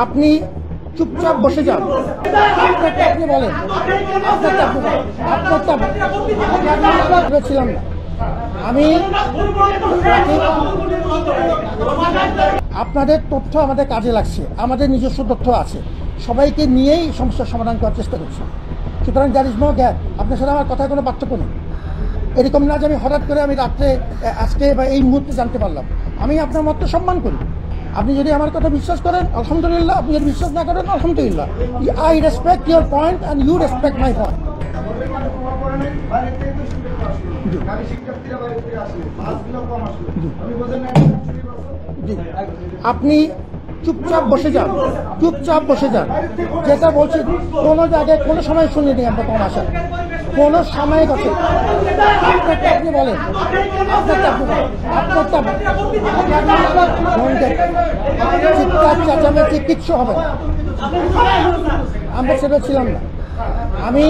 আপনি চুপচাপ বসে যান। আপনি বলেন ছিলাম না আমি। আপনাদের তথ্য আমাদের কাজে লাগছে, আমাদের নিজস্ব তথ্য আছে, সবাইকে নিয়েই সমস্যার সমাধান করার চেষ্টা করছি। সুতরাং দ্যার ইজ নো গ্যাপ। আপনার সাথে আমার কথায় কোনো পার্থক্য নেই। এরকম না যে আমি হঠাৎ করে আমি রাত্রে আজকে বা এই মুহূর্তে জানতে পারলাম। আমি আপনার মত সম্মান করি। আপনি যদি আমার কথা বিশ্বাস করেন আলহামদুলিল্লাহ, আপনি যদি বিশ্বাস না করেন আলহামদুলিল্লাহ। I respect your point and you respect my point. আপনি চুপচাপ বসে যান, চুপচাপ বসে যান। যেটা বলছি কোনো জায়গায় কোনো সময় শুনিনি আমরা কম আসা, কোনো সময় কথা আপনি বলেন চিৎকার চেঁচামেচি কিচ্ছু হবে না। আমরা সেটা ছিলাম না আমি।